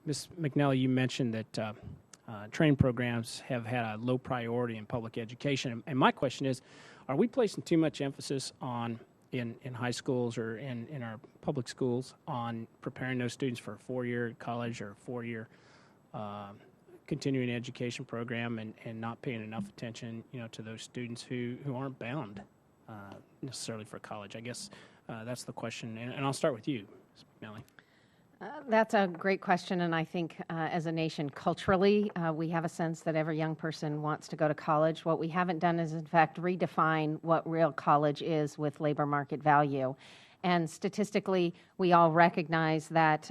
Ms. McNally, you mentioned that training programs have had a low priority in public education. And my question is, are we placing too much emphasis on, in high schools or in our public schools, on preparing those students for a four-year college or four-year continuing education program and not paying enough attention, to those students who aren't bound necessarily for college? I guess that's the question. And I'll start with you, Ms. McNally. That's a great question, and I think as a nation, culturally, we have a sense that every young person wants to go to college. What we haven't done is, in fact, redefine what real college is with labor market value. And statistically, we all recognize that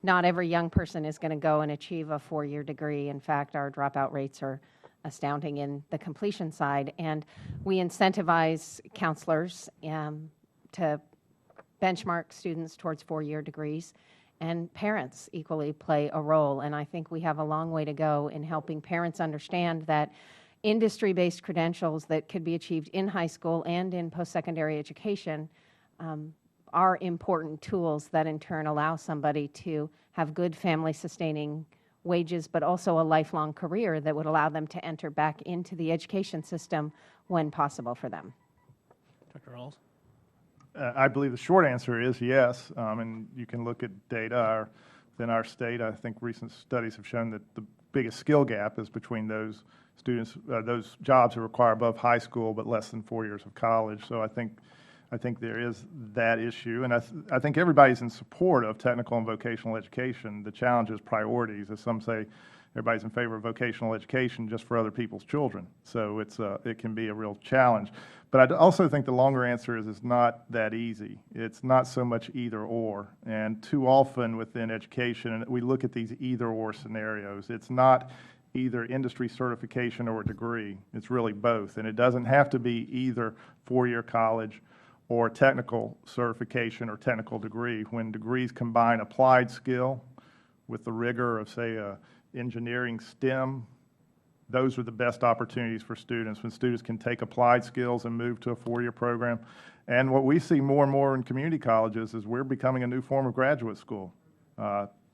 not every young person is going to go and achieve a four-year degree. In fact, our dropout rates are astounding in the completion side, and we incentivize counselors to benchmark students towards four-year degrees, and parents equally play a role. And I think we have a long way to go in helping parents understand that industry-based credentials that could be achieved in high school and in post-secondary education are important tools that in turn allow somebody to have good family-sustaining wages, but also a lifelong career that would allow them to enter back into the education system when possible for them. Dr. Rawls? I believe the short answer is yes, and you can look at data within our state. I think recent studies have shown that the biggest skill gap is between those students, those jobs that require above high school but less than 4 years of college. So I think there is that issue, and I think everybody's in support of technical and vocational education. The challenge is priorities. As some say, everybody's in favor of vocational education just for other people's children. So it can be a real challenge. But I also think the longer answer is it's not that easy. It's not so much either or. And too often within education, we look at these either or scenarios. It's not either industry certification or a degree. It's really both. And it doesn't have to be either four-year college or technical certification or technical degree. When degrees combine applied skill with the rigor of, say, engineering STEM, those are the best opportunities for students, when students can take applied skills and move to a four-year program. And what we see more and more in community colleges is we're becoming a new form of graduate school.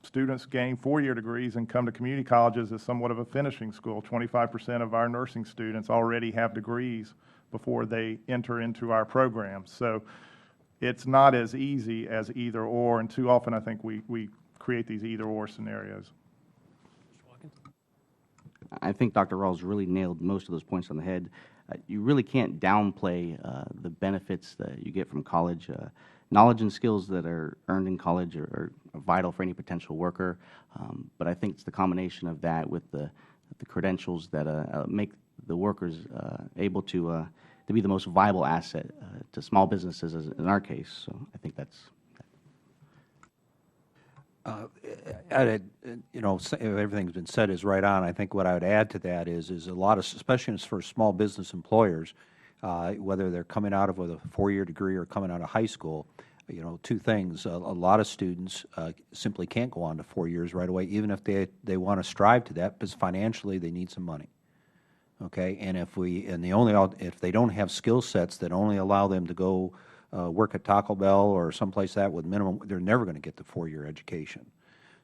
Students gain four-year degrees and come to community colleges as somewhat of a finishing school. 25% of our nursing students already have degrees before they enter into our programs. So it's not as easy as either or, and too often I think we create these either or scenarios. I think Dr. Rawls really nailed most of those points on the head. You really can't downplay the benefits that you get from college. Knowledge and skills that are earned in college are vital for any potential worker, but I think it's the combination of that with the credentials that make the workers able to be the most viable asset to small businesses, as in our case. So I think that's. Everything's been said is right on. I think what I would add to that is a lot of, especially for small business employers, whether they're coming out of with a four-year degree or coming out of high school, two things. A lot of students simply can't go on to 4 years right away, even if they want to strive to that, because financially they need some money. Okay, and if they don't have skill sets that only allow them to go work at Taco Bell or someplace that with minimum, they're never going to get the four-year education.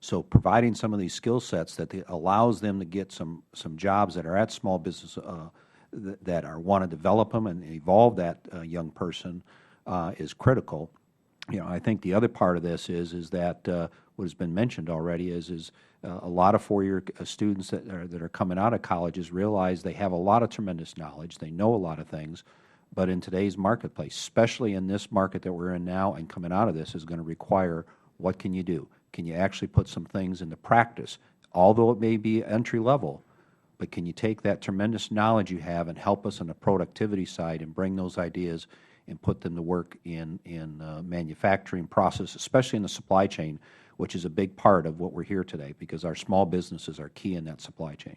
So providing some of these skill sets that allows them to get some jobs that are at small business that want to develop them and evolve that young person is critical. I think the other part of this is that what has been mentioned already is a lot of four-year students that are coming out of colleges realize they have a lot of tremendous knowledge, they know a lot of things, but in today's marketplace, especially in this market that we're in now and coming out of this, is going to require, what can you do? Can you actually put some things into practice? Although it may be entry level, but can you take that tremendous knowledge you have and help us on the productivity side and bring those ideas and put them to work in manufacturing process, especially in the supply chain, which is a big part of what we're here today, because our small businesses are key in that supply chain.